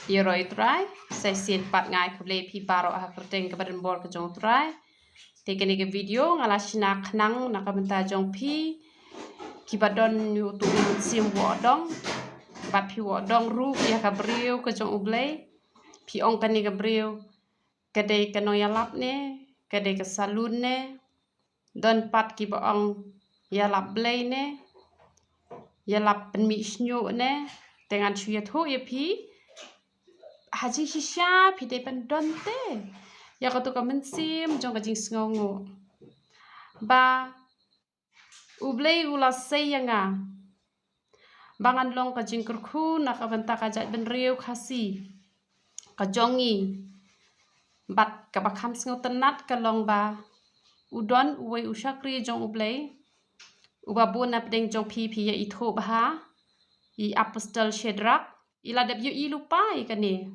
Yoroi try, saya siap pat ngai kule pi baro ha kerteng ke badan bor ke jong try. Tekan ke video ngalasina kenang nakabenta jong pi kibadon yu tu sim wodong. Bat pi wodong ru ya kabriu ke jong ublei. Pi ong kani kabriu kadai kano yalap ne, kadai ke salun ne. Don pat ki ong yalap blei ne. Yalap penmi snyu ne. Dengan chuyat hu ya pi haji shisha pi depan donte ya katu ka mensim jong ka jing sngongo ba ublei ula sayanga bangan long ka jing kurku na ka benta ka jat ben riu khasi ka jongi bat ka bakham sngo tenat ka long ba udon uwe ushakri jong ublei uba bu na pedeng jong pi ya itho bah I apostol Shedrak ila WI lupai kani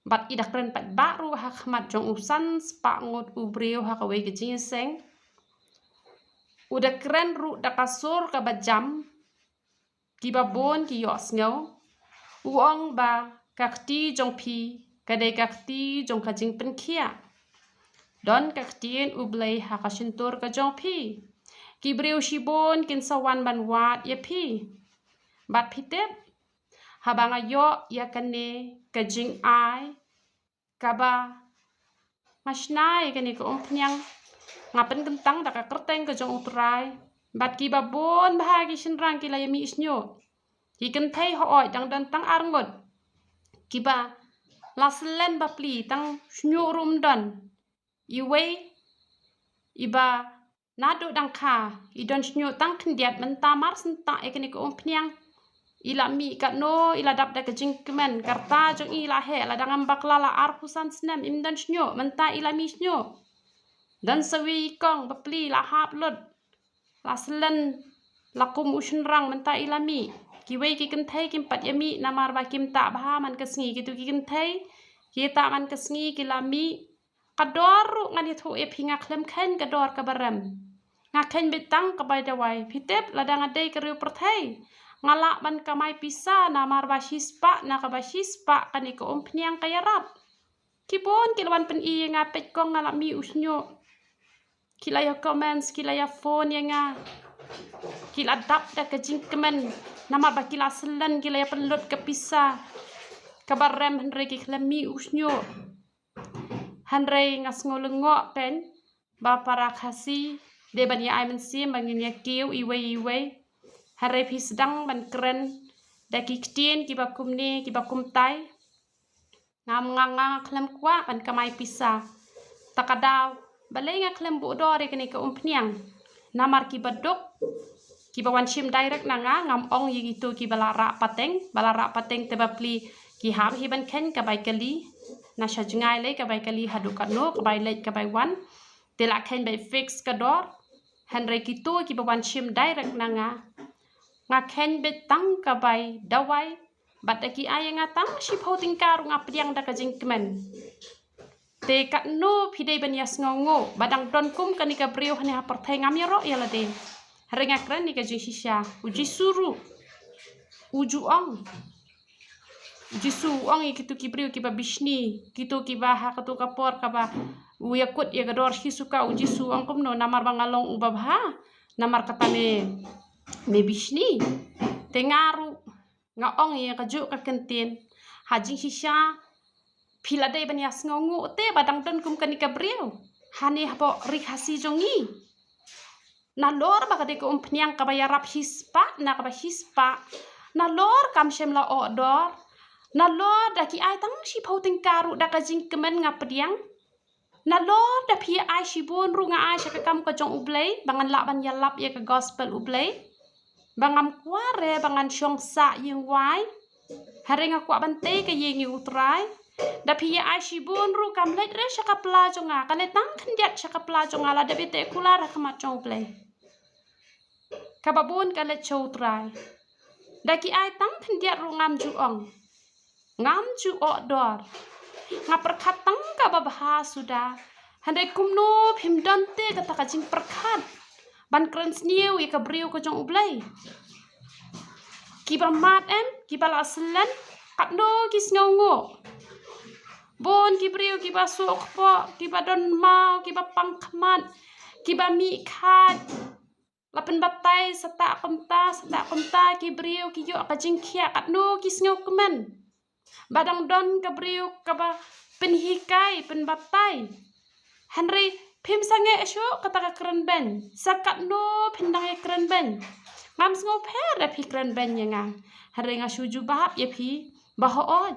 bat idak keren pat baru hakmat jong usan spa ngot ubreu hakawe ke jinseng udah keren ru da kasur ka bajam ki babon ki yo sngo uong ba kakti jong pi kadai kakti jong kajing penkia don kaktien ublei hakasintur ka jong pi ki breu shibon kin sawan ban wat ya pi bat pitep habang ayo ya kane kajing ai kaba masnai kani ko umpnyang ngapen kentang daka kerteng ke jong utrai bat ki babon bahagi sinrang ki layami isnyo ki kentai ho oi dang dan tang arngot ki ba laslen bapli tang snyo rum don iwe iba nado dang kha idon snyo tang kendiat mentamar senta e kani ko umpnyang ila mi kat no ila dap da kejing kemen karta jong ila he la dangam baklala arpusan snem imdan snyo menta ila mi snyo dan sawi kong bapli la hap lot la selen la kum ushin rang menta ila mi kiwe ki kentai kim pat yami namar ba kim ta bah man kesngi gitu ki kentai ki ta man kesngi ki la mi kador ngani thu e pinga klem khen kador ka barem ngaken betang ka bai dawai pitep la dang adai keriu perthai ngalak ban kamai pisa namar bashispa na ka bashispa kani ko umpnyang kayarap kibon kilwan pen I ngapet kong ngalak mi usnyo kilaya comments kilaya phone nga kila dap da kajing kemen namar ba kila selen kilaya penlut ke pisa kabarem henre ki klemi usnyo henre ngas ngolengok pen ba para khasi de ban ya ai mensim bangin ya kiu iwe Hari pi sedang ban keren daki ktien ki bakum ni ki bakum tai ngam nganga klem kwa ban kamai pisa takadaw balai nga klem bu dore kini ke umpniang namar ki badok ki bawan shim direct nanga ngam ong yi gitu ki balara pateng te bapli ki hab hi ban ken ka bai kali na shajngai le ka bai kali hadu ka no ka bai le ka bai wan te la ken bai fix ka dor henry ki to ki bawan shim direct nanga ngaken betang kabai dawai bataki ay ngatang si pauting karu ngapriang da kajing kemen te kat no pidei ban yas ngongo badang don kum kanika brio hane ha perthai ngamiro ya lade harenga kren ni kajing shisha uji suru uju ong jisu ong ikitu kibrio kiba bishni kitu kiba ha katu kapor kaba uyakut ya gador hisuka uji su ong kumno namar bangalong ubabha namar katane me bishni tengaru nga ong ya kaju ka kentin hajing shisha pila dai ban yas ngongu te badang don kum kanika brio hani habo rikhasi jongi na lor ba kade ko umpnyang ka bayarap hispa na ka ba hispa na lor kam shem la odor na lor daki ai tang shi pauting karu da ka jing kemen ngapriang na lor da pia ai shibon ru nga ai shaka kam ka jong ublei bangan la ban yalap ya ka gospel ublei bangam kuare bangan syong sa yung wai harenga kwa bante ka yengi utrai da pia ai shibon ru kam let re shaka plajonga kale tang kendiat shaka plajonga la da bete kulara kamat jong ublei kababun kale choutrai daki ai tang kendiat ru ngam ju odor ngaperkat tang ka babha sudah handai kumno phimdante kata kajing perkat ban keren sniu ya ka brio ko jong ublei kiba mat em kiba la selen kat no kis ngau bon kibriu kiba sok po kiba don mau kiba pangkmat kiba mi khat lapen batai sata komta kibriu kiyo kajing kia kat no kis ngau kemen badang don kibriu kaba penhikai pen batai Henry pim sange esyo kata keren ben sakat no pindang keren ben ngam sngo per pi keren ben yang Henry ngasuju bahap ya pi bahood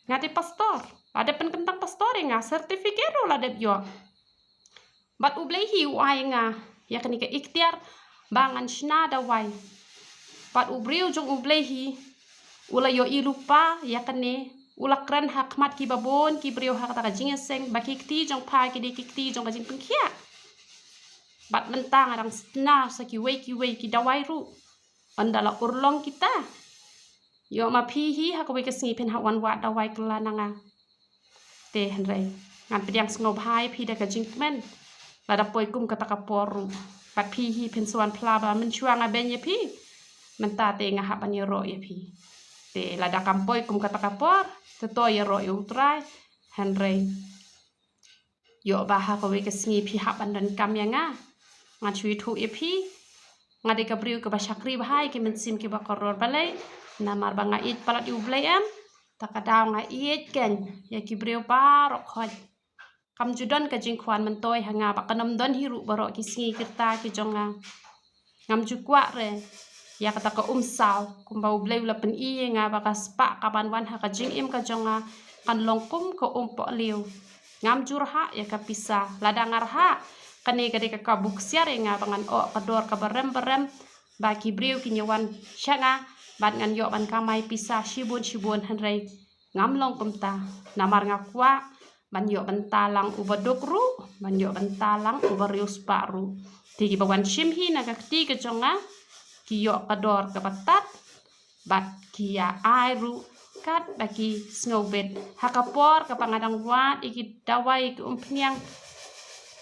ngati pastor ada penkentang pastor yang sertifikero la deb yo bat ublehi uai nga ya kani ke ikhtiar bangan shna da wai bat ubriu jong ublehi ula yo ilupa ya kane ula kran hakmat ki babon ki brio hak ta jing seng bakikti jong pa ki dikti jong jing pengkia bat mentang arang sna sa ki wei ki dawai ru andala urlong kita yo ma pihi hak wei kesngi pen hak wan wa dawai kelananga te henrei ngan pediang sngob hai pi da jing men lada poi kum kata kaporu pat pihi pen suan plaba menchuanga benye pi menta te nga hak baniro ya pi te lada kampoi kum kata kapor teto ya ro utrai henrei yo baha ko we kesngi pi hak bandan kam ya nga ngan chui thu ya pi ngade kabriu ke basakri bahai ke mensim ke bakoror balai namar banga it palat ublai am takadaw nga it ken ya kibriu parok khoj kam judon ka jingkwan mentoi hanga bakanam don hiru baro kisngi kita ki jonga ngam jukwa re ya kata ka umsaw kumbau blai ula pen i nga baka spa kaban wan ha ka jing im ka jonga kan longkum ko umpo liu ngam jurha ya ka pisa ladangar ha kane gade ka kabuk siar nga bangan o kador ka barem ba kibriu kinyawan syanga bat ngan yo ban kamai pisa shibun hanrei ngam longkum ta namar ngakwa ban yo bentalang ubadokru ban yo bentalang ubarius paru tigi bawan shimhi naga kti ke jonga kiyo kador kapatat bat kia airu kat baki snowbed hakapor kapangadang wat iki dawai ke umpnyang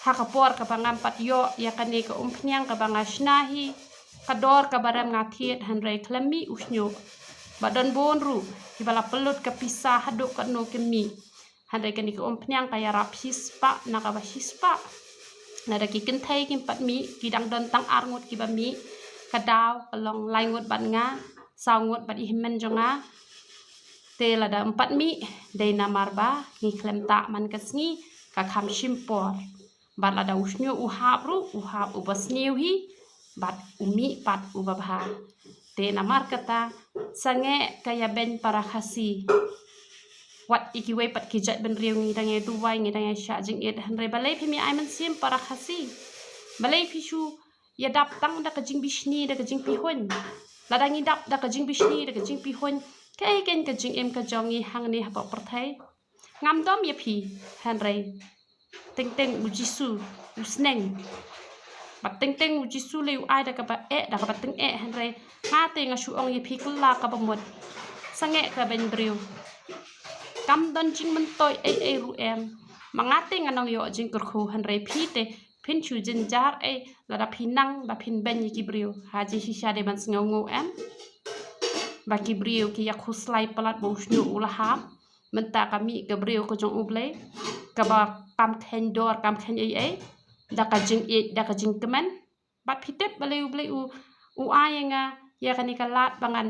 hakapor kapangampat yo yakani ke umpnyang kapangashnahi kador kabaram ngatiet hanrei klemi usnyo badan bonru kibala pelut kapisa haduk kanu kemi handai kani ke umpnyang kaya rap hispa nakaba hispa nada ki kentai kim pat mi kidang don tang arngut ki ba mi kadaw kalong laingut bat nga saungut bat ihmen jonga te lada 4 mi dei namar ba ngi klem ta man kasngi ka kham shimpor bat lada usnyo uhap ubasniu hi bat umi pat ubabha te namar kata sange kaya ben para khasi wat iki we pat kijat ben riu ngi dangai duwai ngi dangai sha jing it hanre balai phimi ai man sim para khasi balai phishu ya dap tang da kajing bishni da kajing pihon ladangi dap da kajing bishni da kajing pihon kai ken kajing em ka jongi hangni ha perthai ngam dom ya phi hanre teng ujisu usneng bat teng ujisu leu ai da ka ba da ka ba teng hanre ha te nga shu ong ya phi kla ka ba mot sange ka ben riu kam don jing mentoi ru em mangate nganong yo jing kurkhu hanrei phi te phin chu jin jar lada phinang ba phin ben ki brio haji shisha de ban sngongo em ba ki brio ki yakhuslai palat bo shnu ulaham menta kami ke brio ko jong ublei ka ba kam khen dor kam khen da ka jing kemen ba phitep balei ublei u ayenga ya kani kalat bangan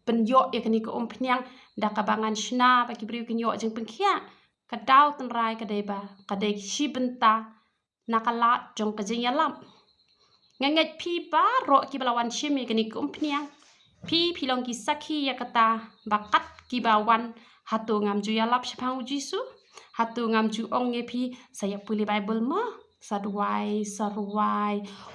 penyo ya kani ko umpnyang da kabangan shna ba kibriu kinyo jeng pengkhia kadaw tenrai kadeba kadai shibenta nakalat jong kajing yalam nganget pi ba ro ki balawan shimi kani ko umpnyang pi long ki sakhi ya kata bakat ki bawan hatu ngam ju yalap shapang ujisu hatu ngam ju ong ye pi saya puli bible mo sarwai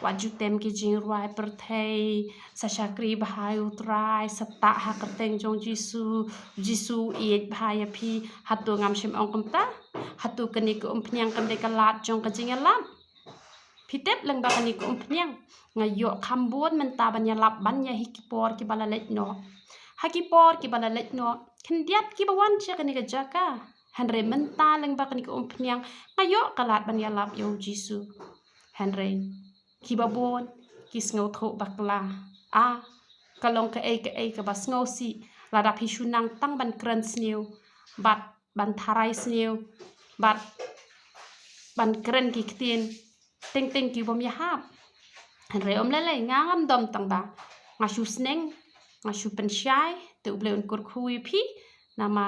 waju tem ki jing ruai perthei sashakri bahai utrai sata hakateng jong jisu iet bahaya phi hatu ngam shim ong komta hatu kani ko umpnyang kan de kalat jong kajing alam phitep lang ba kani ko umpnyang ngayo khambon menta banya lap banya hikipor ki bala letno hakipor ki bala letno khendiat ki bawan cha kani ka jaka Henry menta lang ba kani ko umpnyang ngayo kalat banya lap yo jisu Henry kibabon kisngau tho bakla kalong ke ai ke bas ngosi ladap hisunang tang ban keren sniu bat ban tharai sniu bat ban keren ki ktin ting ki bom yahap re om lele ngam dom tang ba ngasu sneng ngasu pensyai te uble unkur khui phi nama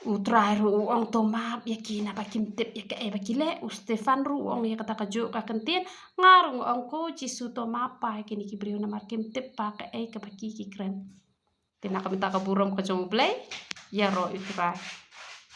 utrai ru ong tomap ya ki na bakim tip ya ke bakile u Stefan ru ong ya kata kaju ka kentin ngarung ong ko jisu tomap pa kini ki brio na markim tip pa ke baki ki kren tina ka minta ka burom ka jong uble ya ro utrai